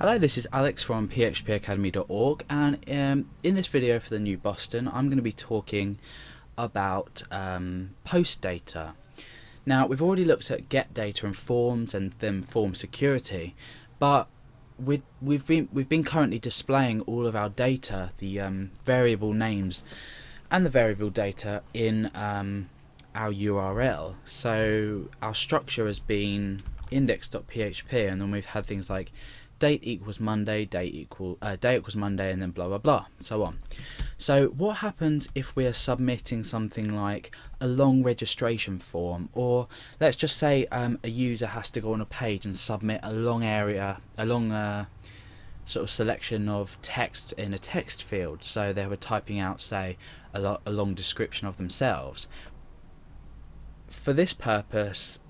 Hello, this is Alex from phpacademy.org, and in this video for the New Boston I'm going to be talking about post data. Now, we've already looked at get data and forms and then form security, but we've been currently displaying all of our data, the variable names and the variable data in our URL. So our structure has been index.php, and then we've had things like date equals Monday, day equals Monday, and then blah blah blah, so on. So what happens if we are submitting something like a long registration form, or let's just say a user has to go on a page and submit a long sort of selection of text in a text field, so they were typing out, say, a long description of themselves. For this purpose,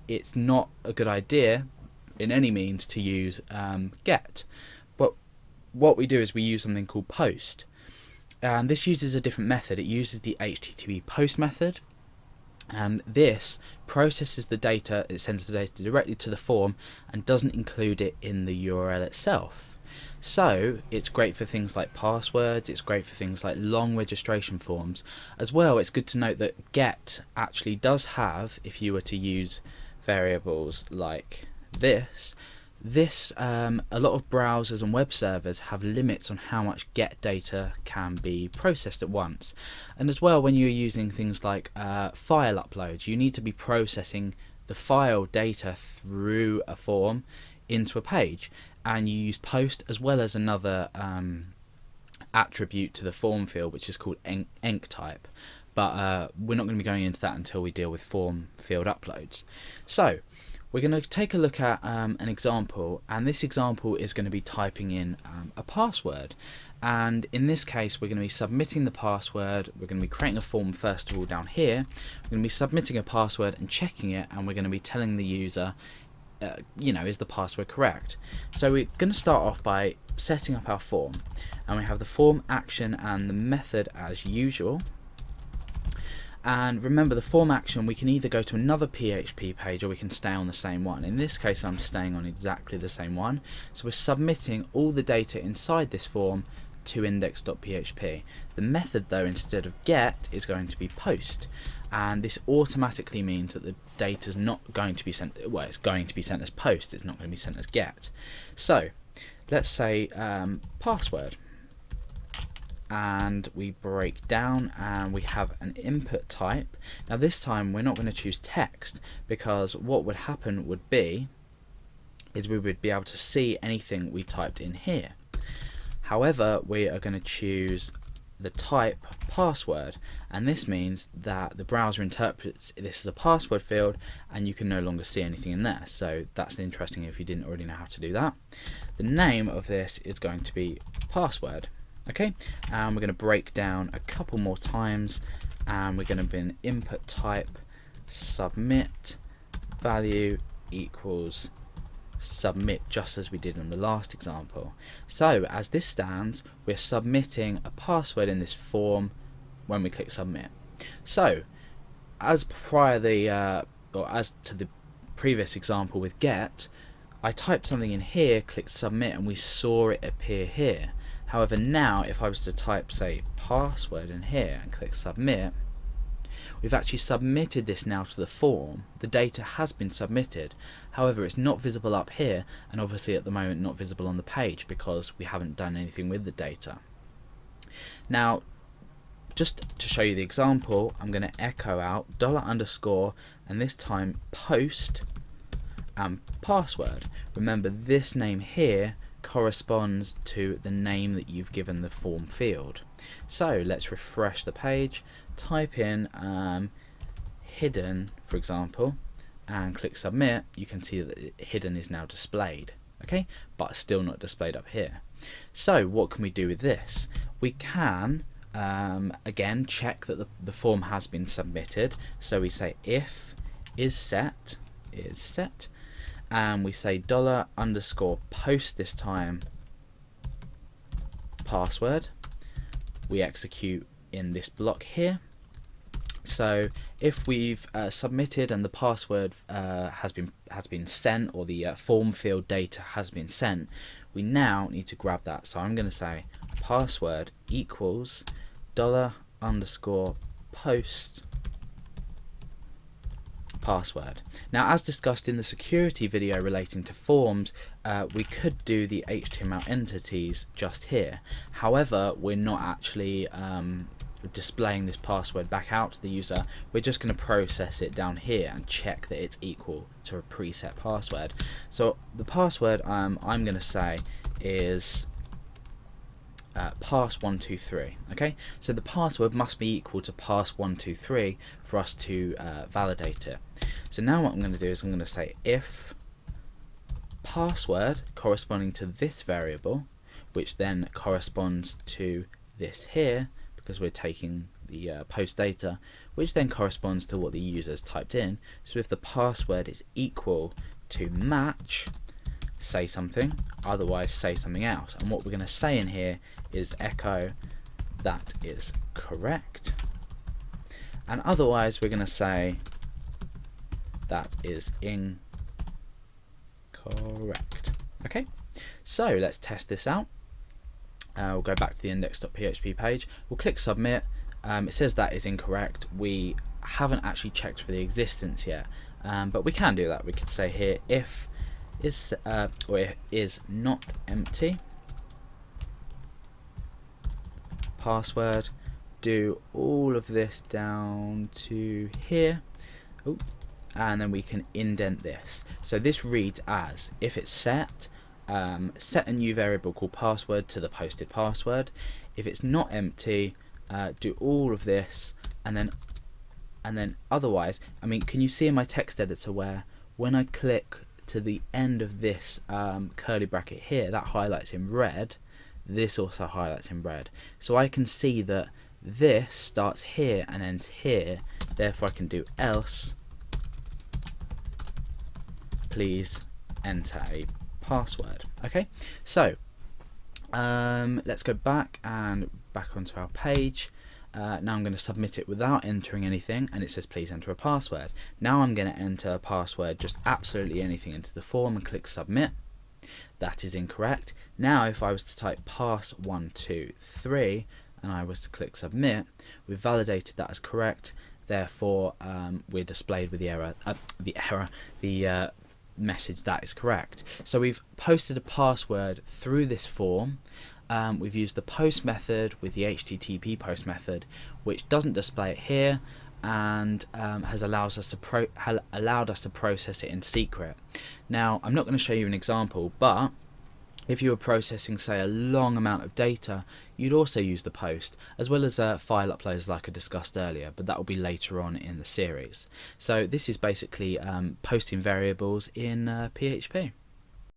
it's not a good idea in any means to use get, but what we do is we use something called post, and this uses a different method. It uses the HTTP post method, and this processes the data. It sends the data directly to the form and doesn't include it in the URL itself. So it's great for things like passwords, it's great for things like long registration forms. As well, it's good to note that get actually does have, if you were to use variables like this, a lot of browsers and web servers have limits on how much get data can be processed at once. And as well, when you're using things like file uploads, you need to be processing the file data through a form into a page, and you use post as well as another attribute to the form field, which is called enc type, but we're not going to be going into that until we deal with form field uploads. So we're going to take a look at an example, and this example is going to be typing in a password, and in this case we're going to be submitting the password. We're going to be creating a form first of all down here. We're going to be submitting a password and checking it, and we're going to be telling the user is the password correct. So we're going to start off by setting up our form, and we have the form action and the method as usual. And remember, the form action, we can either go to another PHP page or we can stay on the same one. In this case I'm staying on exactly the same one, so we're submitting all the data inside this form to index.php. The method though, instead of get, is going to be post, and this automatically means that the data is not going to be sent, well, it's going to be sent as post, it's not going to be sent as get. So let's say password, and we break down and we have an input type. Now this time we're not going to choose text, because what would happen would be is we would be able to see anything we typed in here. However, we are going to choose the type password, and this means that the browser interprets this as a password field and you can no longer see anything in there. So that's interesting if you didn't already know how to do that. The name of this is going to be password. Okay, and we're going to break down a couple more times, and we're going to be an input type submit value equals submit, just as we did in the last example. So as this stands, we're submitting a password in this form when we click submit. So as as to the previous example with get, I typed something in here, clicked submit, and we saw it appear here. However, now if I was to type, say, password in here and click submit, we've actually submitted this now to the form. The data has been submitted. However, it's not visible up here, and obviously at the moment not visible on the page because we haven't done anything with the data. Now, just to show you the example, I'm going to echo out $_ and this time post and password. Remember, this name here corresponds to the name that you've given the form field. So let's refresh the page, type in hidden, for example, and click submit. You can see that hidden is now displayed, okay, but still not displayed up here. So what can we do with this? We can again check that the form has been submitted. So we say if is set, and we say $_ post, this time password. We execute in this block here. So if we've submitted and the password has been sent, or the form field data has been sent, we now need to grab that. So I'm going to say password equals $_post password. Now, as discussed in the security video relating to forms, we could do the HTML entities just here. However, we're not actually displaying this password back out to the user. We're just going to process it down here and check that it's equal to a preset password. So the password I'm going to say is pass123. Okay, so the password must be equal to pass123 for us to validate it. So now what I'm going to do is I'm going to say if password corresponding to this variable, which then corresponds to this here, because we're taking the post data, which then corresponds to what the user's typed in. So if the password is equal to match, say something, otherwise say something else. And what we're going to say in here is echo that is correct, and otherwise we're going to say that is incorrect. Okay, so let's test this out. We'll go back to the index.php page, we'll click submit. It says that is incorrect. We haven't actually checked for the existence yet, but we can do that. We could say here if is not empty password, do all of this down to here. Ooh, and then we can indent this. So this reads as if it's set a new variable called password to the posted password. If it's not empty, do all of this, and then otherwise, I mean, can you see in my text editor where when I click to the end of this curly bracket here, that highlights in red, this also highlights in red. So I can see that this starts here and ends here, therefore I can do else please enter a password. Okay, so let's go back onto our page. Now I'm going to submit it without entering anything, and it says please enter a password. Now I'm going to enter a password, just absolutely anything, into the form and click submit. That is incorrect. Now if I was to type pass123 and I was to click submit, we've validated that as correct. Therefore we're displayed with the message that is correct. So we've posted a password through this form. We've used the post method with the HTTP post method, which doesn't display it here, and has allowed us to process it in secret. Now I'm not going to show you an example, but if you were processing, say, a long amount of data, you'd also use the post, as well as file uploads like I discussed earlier, but that will be later on in the series. So this is basically posting variables in PHP.